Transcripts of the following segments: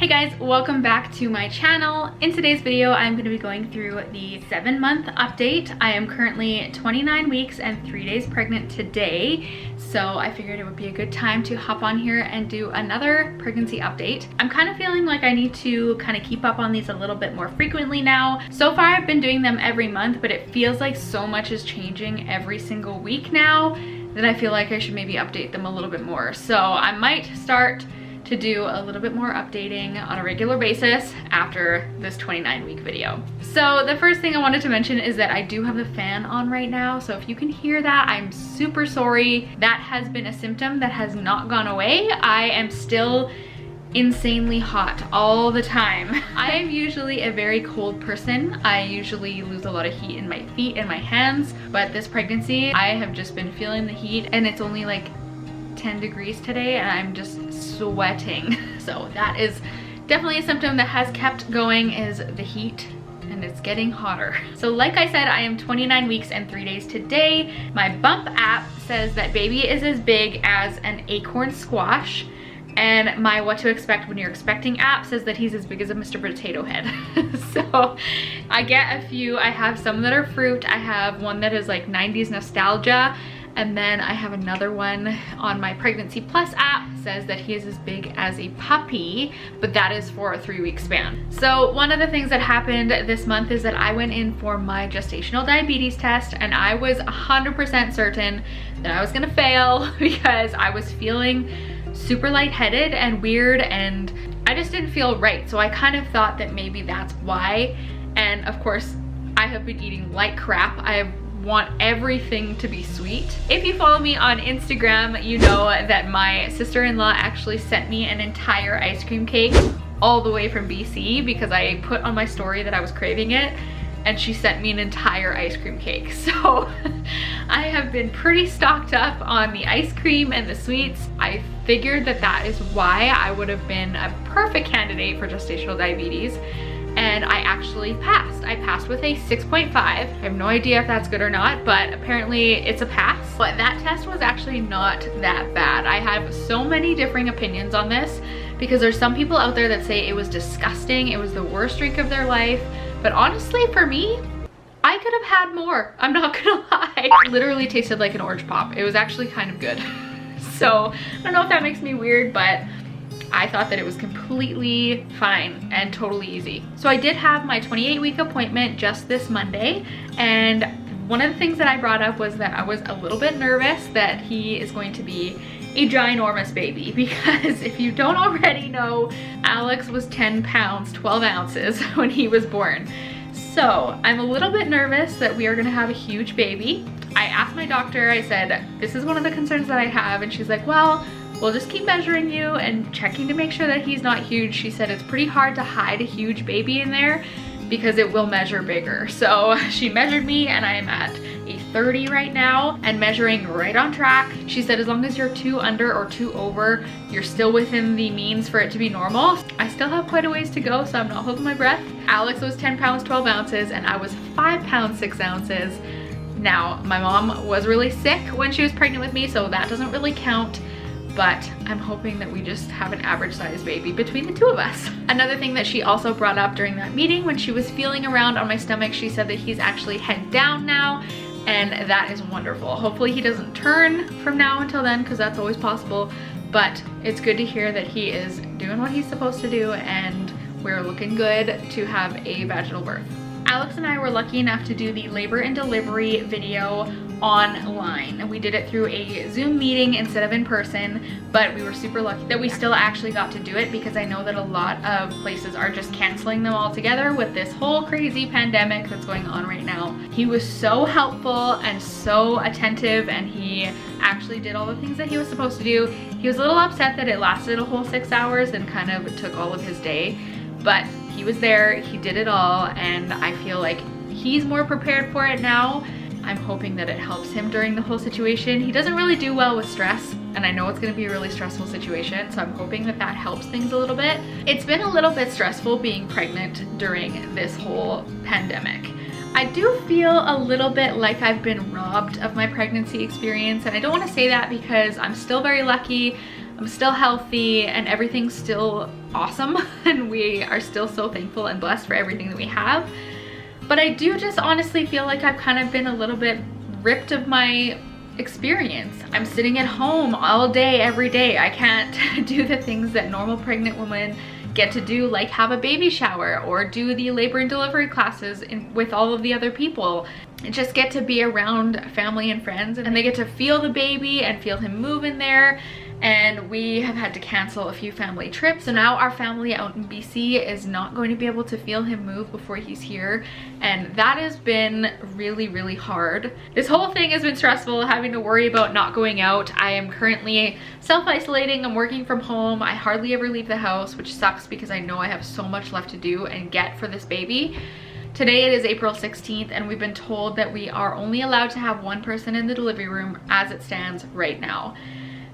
Hey guys, welcome back to my channel. In today's video, I'm going to be going through the 7-month update. I am currently 29 weeks and 3 days pregnant today, so I figured it would be a good time to hop on here and do another pregnancy update. I'm kind of feeling like I need to kind of keep up on these a little bit more frequently now. So far, I've been doing them every month, but it feels like so much is changing every single week now that I feel like I should maybe update them a little bit more. So I might start to do a little bit more updating on a regular basis after this 29-week video. So the first thing I wanted to mention is that I do have the fan on right now, so if you can hear that, I'm super sorry. That has been a symptom that has not gone away. I am still insanely hot all the time. I am usually a very cold person. I usually lose a lot of heat in my feet and my hands, but this pregnancy, I have just been feeling the heat, and it's only like 10 degrees today and I'm just sweating. So that is definitely a symptom that has kept going, is the heat, and it's getting hotter. So like I said, I am 29 weeks and 3 days today. My Bump app says that baby is as big as an acorn squash, and my What to Expect When You're Expecting app says that he's as big as a Mr. Potato Head. So I get a few. I have some that are fruit. I have one that is like 90s nostalgia, and then I have another one on my Pregnancy Plus app, says that he is as big as a puppy, but that is for a 3-week span. So one of the things that happened this month is that I went in for my gestational diabetes test, and I was 100% certain that I was gonna fail because I was feeling super lightheaded and weird, and I just didn't feel right. So I kind of thought that maybe that's why. And of course, I have been eating like crap. I want everything to be sweet. If you follow me on Instagram, you know that my sister-in-law actually sent me an entire ice cream cake all the way from BC because I put on my story that I was craving it, and she sent me an entire ice cream cake. So I have been pretty stocked up on the ice cream and the sweets. I figured that that is why I would have been a perfect candidate for gestational diabetes, and I actually passed. I passed with a 6.5. I have no idea if that's good or not, but apparently it's a pass. But that test was actually not that bad. I have so many differing opinions on this because there's some people out there that say it was disgusting, it was the worst drink of their life. But honestly, for me, I could have had more. I'm not gonna lie. It literally tasted like an orange pop. It was actually kind of good. So I don't know if that makes me weird, but I thought that it was completely fine and totally easy. So I did have my 28-week appointment just this Monday, and one of the things that I brought up was that I was a little bit nervous that he is going to be a ginormous baby, because if you don't already know, Alex was 10 pounds 12 ounces when he was born. So I'm a little bit nervous that we are gonna have a huge baby. I asked my doctor, I said, this is one of the concerns that I have, and she's like, well, we'll just keep measuring you and checking to make sure that he's not huge. She said it's pretty hard to hide a huge baby in there because it will measure bigger. So she measured me, and I am at a 30 right now and measuring right on track. She said as long as you're 2 under or 2 over, you're still within the means for it to be normal. I still have quite a ways to go, so I'm not holding my breath. Alex was 10 pounds 12 ounces and I was 5 pounds 6 ounces. Now, my mom was really sick when she was pregnant with me, so that doesn't really count, but I'm hoping that we just have an average sized baby between the two of us. Another thing that she also brought up during that meeting, when she was feeling around on my stomach, she said that he's actually head down now, and that is wonderful. Hopefully he doesn't turn from now until then, because that's always possible, but it's good to hear that he is doing what he's supposed to do, and we're looking good to have a vaginal birth. Alex and I were lucky enough to do the labor and delivery video online. We did it through a Zoom meeting instead of in person, but we were super lucky that we still actually got to do it, because I know that a lot of places are just canceling them altogether with this whole crazy pandemic that's going on right now. He was so helpful and so attentive, and he actually did all the things that he was supposed to do. He was a little upset that it lasted a whole 6 hours and kind of took all of his day, but he was there, he did it all, and I feel like he's more prepared for it now. I'm hoping that it helps him during the whole situation. He doesn't really do well with stress, and I know it's gonna be a really stressful situation, so I'm hoping that that helps things a little bit. It's been a little bit stressful being pregnant during this whole pandemic. I do feel a little bit like I've been robbed of my pregnancy experience, and I don't want to say that because I'm still very lucky. I'm still healthy and everything's still awesome and we are still so thankful and blessed for everything that we have. But I do just honestly feel like I've kind of been a little bit ripped of my experience. I'm sitting at home all day, every day. I can't do the things that normal pregnant women get to do, like have a baby shower or do the labor and delivery classes with all of the other people, and just get to be around family and friends, and they get to feel the baby and feel him move in there. And we have had to cancel a few family trips, so now our family out in BC is not going to be able to feel him move before he's here, and that has been really hard. This whole thing has been stressful, having to worry about not going out. I am currently self-isolating. I'm working from home. I hardly ever leave the house, which sucks because I know I have so much left to do and get for this baby. Today it is April 16th and we've been told that we are only allowed to have one person in the delivery room as it stands right now.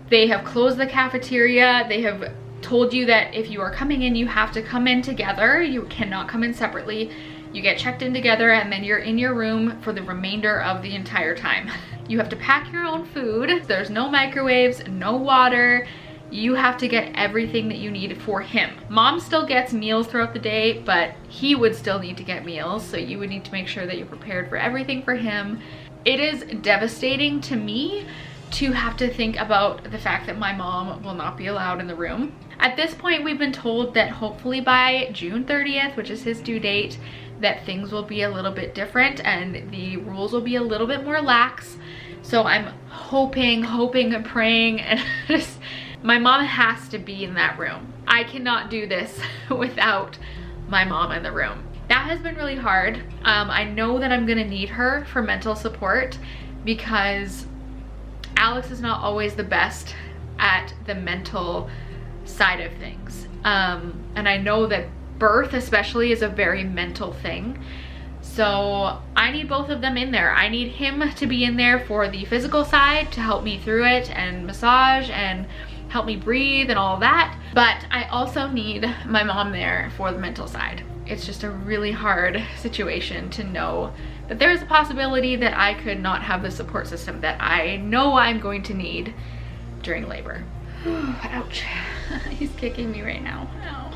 They have closed the cafeteria. They have told you that if you are coming in, you have to come in together. You cannot come in separately. You get checked in together and then you're in your room for the remainder of the entire time. You have to pack your own food. There's no microwaves, no water. You have to get everything that you need for him. Mom still gets meals throughout the day, but he would still need to get meals. So you would need to make sure that you're prepared for everything for him. It is devastating to me to have to think about the fact that my mom will not be allowed in the room. At this point, we've been told that hopefully by June 30th, which is his due date, that things will be a little bit different and the rules will be a little bit more lax. So I'm hoping and praying, and just, my mom has to be in that room. I cannot do this without my mom in the room. That has been really hard. I know that I'm gonna need her for mental support because Alex is not always the best at the mental side of things. And I know that birth especially is a very mental thing. So I need both of them in there. I need him to be in there for the physical side to help me through it and massage and help me breathe and all that. But I also need my mom there for the mental side. It's just a really hard situation to know that there's a possibility that I could not have the support system that I know I'm going to need during labor. Ouch. He's kicking me right now. Ow.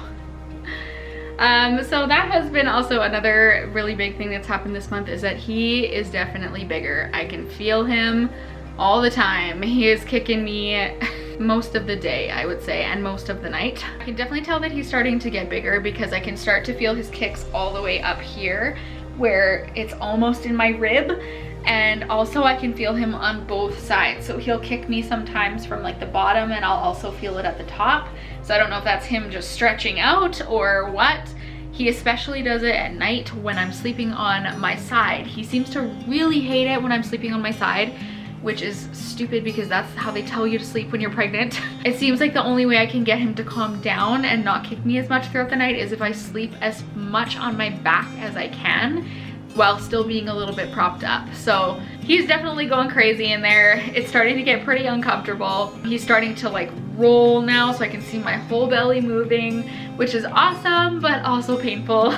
So that has been also another really big thing that's happened this month, is that he is definitely bigger. I can feel him all the time. He is kicking me most of the day, I would say, and most of the night. I can definitely tell that he's starting to get bigger because I can start to feel his kicks all the way up here where it's almost in my rib, and also I can feel him on both sides. So he'll kick me sometimes from like the bottom and I'll also feel it at the top. So I don't know if that's him just stretching out or what. He especially does it at night when I'm sleeping on my side. He seems to really hate it when I'm sleeping on my side, which is stupid because that's how they tell you to sleep when you're pregnant. It seems like the only way I can get him to calm down and not kick me as much throughout the night is if I sleep as much on my back as I can while still being a little bit propped up. So he's definitely going crazy in there. It's starting to get pretty uncomfortable. He's starting to like roll now, so I can see my whole belly moving, which is awesome, but also painful.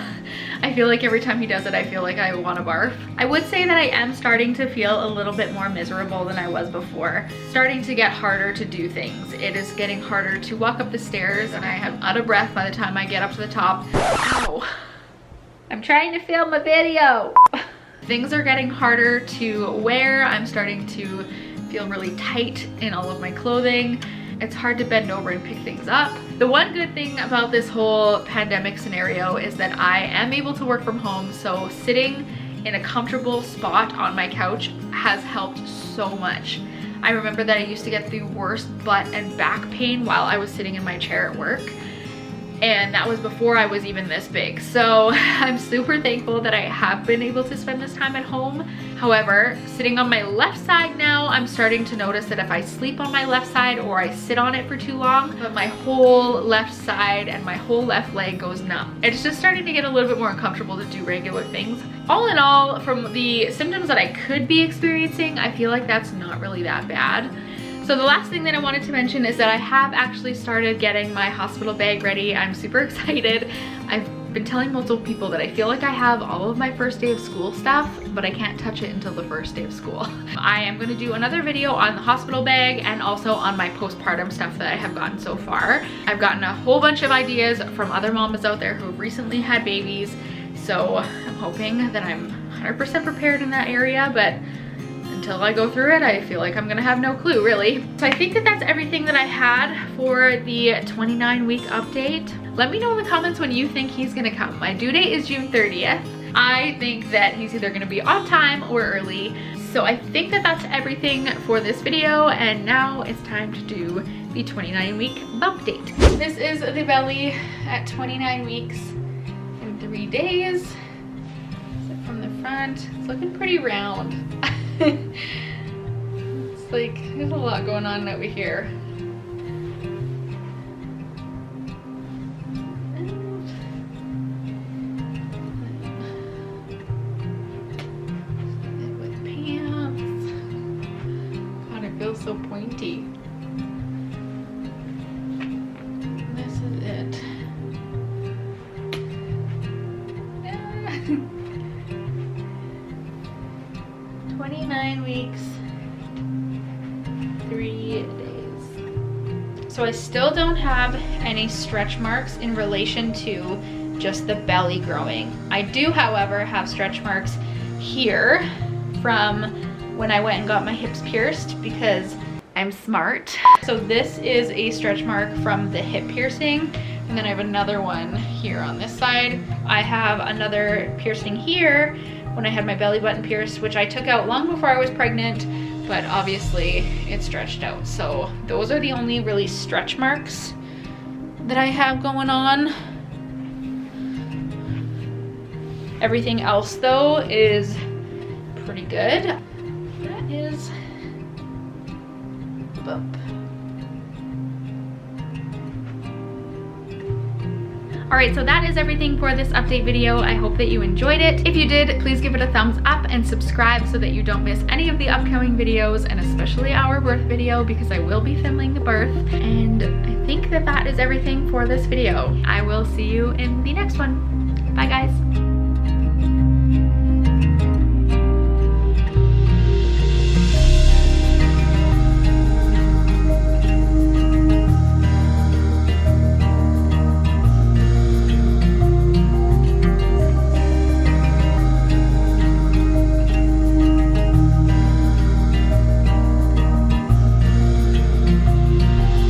I feel like every time he does it, I feel like I want to barf. I would say that I am starting to feel a little bit more miserable than I was before. Starting to get harder to do things. It is getting harder to walk up the stairs, and I am out of breath by the time I get up to the top. Ow. I'm trying to film a video. Things are getting harder to wear. I'm starting to feel really tight in all of my clothing. It's hard to bend over and pick things up. The one good thing about this whole pandemic scenario is that I am able to work from home, so sitting in a comfortable spot on my couch has helped so much. I remember that I used to get the worst butt and back pain while I was sitting in my chair at work, and that was before I was even this big. So I'm super thankful that I have been able to spend this time at home. However, sitting on my left side now, I'm starting to notice that if I sleep on my left side or I sit on it for too long, that my whole left side and my whole left leg goes numb. It's just starting to get a little bit more uncomfortable to do regular things. All in all, from the symptoms that I could be experiencing, I feel like that's not really that bad. So the last thing that I wanted to mention is that I have actually started getting my hospital bag ready. I'm super excited. I've been telling multiple people that I feel like I have all of my first day of school stuff, but I can't touch it until the first day of school. I am gonna do another video on the hospital bag and also on my postpartum stuff that I have gotten so far. I've gotten a whole bunch of ideas from other mamas out there who have recently had babies, so I'm hoping that I'm 100% prepared in that area, but until I go through it, I feel like I'm gonna have no clue, really. So I think that that's everything that I had for the 29-week update. Let me know in the comments when you think he's gonna come. My due date is June 30th. I think that he's either gonna be on time or early. So I think that that's everything for this video, and now it's time to do the 29-week bump date. This is the belly at 29 weeks and 3 days. So from the front, it's looking pretty round. It's like there's a lot going on over here. With pants. God, it feels so pointy. This is it. 29 weeks, 3 days. So I still don't have any stretch marks in relation to just the belly growing. I do, however, have stretch marks here from when I went and got my hips pierced because I'm smart. So this is a stretch mark from the hip piercing, and then I have another one here on this side. I have another piercing here when I had my belly button pierced, which I took out long before I was pregnant, but obviously it stretched out. So those are the only really stretch marks that I have going on. Everything else though is pretty good. That is the bump. Alright, so that is everything for this update video. I hope that you enjoyed it. If you did, please give it a thumbs up and subscribe so that you don't miss any of the upcoming videos, and especially our birth video because I will be filming the birth. And I think that that is everything for this video. I will see you in the next one. Bye guys.